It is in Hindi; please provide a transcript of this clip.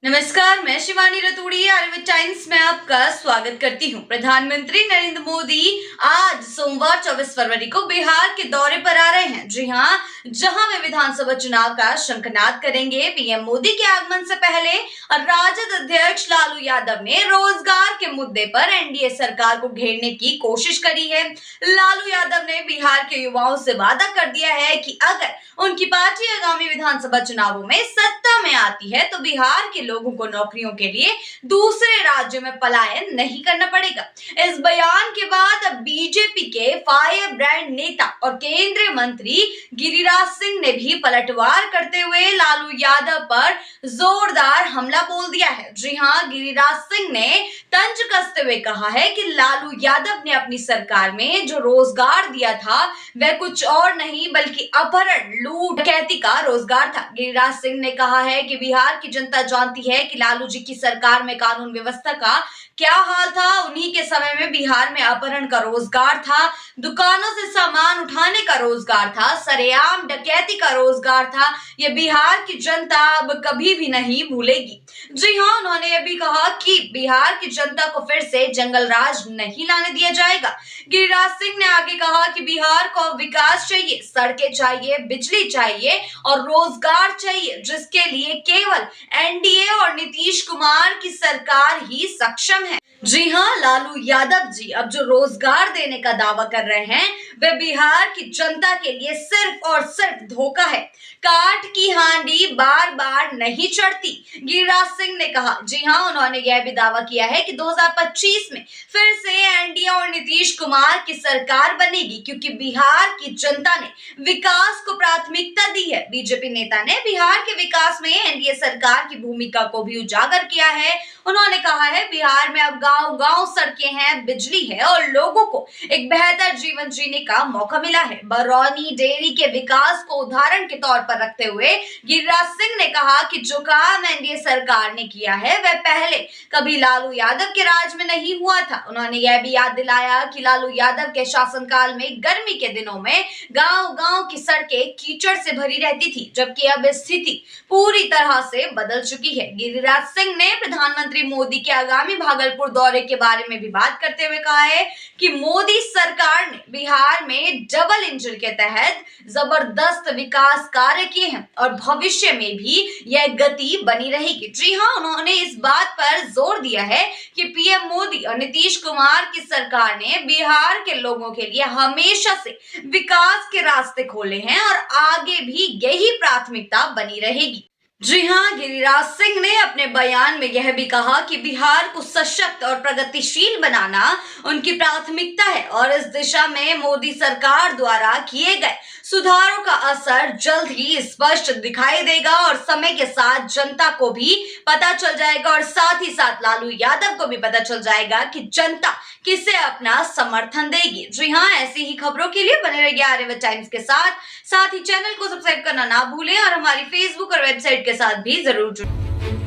नमस्कार, मैं शिवानी रतूड़ी आर्यभट्ट टाइम्स में आपका स्वागत करती हूं। प्रधानमंत्री नरेंद्र मोदी आज सोमवार 24 फरवरी को बिहार के दौरे पर आ रहे हैं। जी हां, जहां वे विधानसभा चुनाव का शंखनाद करेंगे। पीएम मोदी के आगमन से पहले राजद अध्यक्ष लालू यादव ने रोजगार के मुद्दे पर एनडीए सरकार को घेरने की कोशिश करी है। लालू यादव ने बिहार के युवाओं से वादा कर दिया है कि अगर उनकी पार्टी आगामी विधानसभा चुनावों में सत्ता में आती है तो बिहार के लोगों को नौकरियों के लिए दूसरे राज्यों में पलायन नहीं करना पड़ेगा। इस बयान के बाद अब बीजेपी के फायर ब्रांड नेता और केंद्रीय मंत्री गिरिराज सिंह ने भी पलटवार करते हुए लालू यादव पर जोरदार हमला बोल दिया है। जी हां, गिरिराज सिंह ने तंज कसते हुए कहा है कि लालू यादव ने अपनी सरकार में जो रोजगार दिया था वह कुछ और नहीं बल्कि अपहरण, लूट, डकैती का रोजगार था। गिरिराज सिंह ने कहा है कि बिहार की जनता जानती है कि लालू जी की सरकार में कानून व्यवस्था का क्या हाल था। उन्हीं के समय में बिहार में अपहरण का रोजगार था, दुकानों से सामान उठाने का रोजगार था, सरेआम डकैती का रोजगार था। ये बिहार की जनता अब कभी भी नहीं भूलेगी। जी हाँ, उन्होंने ये भी कहा कि बिहार की जनता को फिर से जंगल राज नहीं लाने दिया जाएगा। गिरिराज सिंह ने आगे कहा कि बिहार को विकास चाहिए, सड़कें चाहिए, बिजली चाहिए और रोजगार चाहिए, जिसके लिए केवल एनडीए और नीतीश कुमार की सरकार ही सक्षम है। जी हाँ, लालू यादव जी अब जो रोजगार देने का दावा कर रहे हैं वह बिहार की जनता के लिए सिर्फ और सिर्फ धोखा है। काठ की हांडी बार बार नहीं चढ़ती, गिरिराज सिंह ने कहा। जी हाँ, उन्होंने यह भी दावा किया है कि 2025 में फिर से एनडीए और नीतीश कुमार की सरकार बनेगी क्योंकि बिहार की जनता ने विकास को प्राथमिकता दी है। बीजेपी नेता ने बिहार के विकास में एनडीए सरकार की भूमिका को भी उजागर किया है। उन्होंने कहा है बिहार में अब गांव-गांव सड़कें हैं, बिजली है और लोगों को एक बेहतर जीवन जीने का मौका मिला है। बरौनी डेयरी के विकास को उदाहरण के तौर पर रखते हुए गिरिराज सिंह ने कहा कि जो काम एनडीए सरकार ने किया है वह पहले कभी लालू यादव के राज में नहीं हुआ था। उन्होंने यह भी याद दिलाया कि लालू यादव के शासनकाल में गर्मी के दिनों में गांव-गांव की सड़कें कीचड़ से भरी रहती थी, जबकि अब स्थिति पूरी तरह से बदल चुकी है। गिरिराज सिंह ने प्रधानमंत्री मोदी के आगामी भागलपुर दौरे के बारे में भी बात करते हुए कहा है कि मोदी सरकार ने बिहार में डबल इंजन के तहत जबरदस्त विकास कार्य किए हैं और भविष्य में भी यह गति बनी रहेगी। जी हाँ, उन्होंने इस बात पर जोर दिया है कि पीएम मोदी और नीतीश कुमार की सरकार ने बिहार के लोगों के लिए हमेशा से विकास के रास्ते खोले हैं और आगे भी यही प्राथमिकता बनी रहेगी। जी हाँ, गिरिराज सिंह ने अपने बयान में यह भी कहा कि बिहार को सशक्त और प्रगतिशील बनाना उनकी प्राथमिकता है और इस दिशा में मोदी सरकार द्वारा किए गए सुधारों का असर जल्द ही स्पष्ट दिखाई देगा और समय के साथ जनता को भी पता चल जाएगा और साथ ही साथ लालू यादव को भी पता चल जाएगा कि जनता किसे अपना समर्थन देगी। जी हाँ, ऐसी ही खबरों के लिए बने रहिए आर्यभट्ट टाइम्स के साथ ही चैनल को सब्सक्राइब करना ना भूलें और हमारी फेसबुक और वेबसाइट के साथ भी जरूर जुड़ें।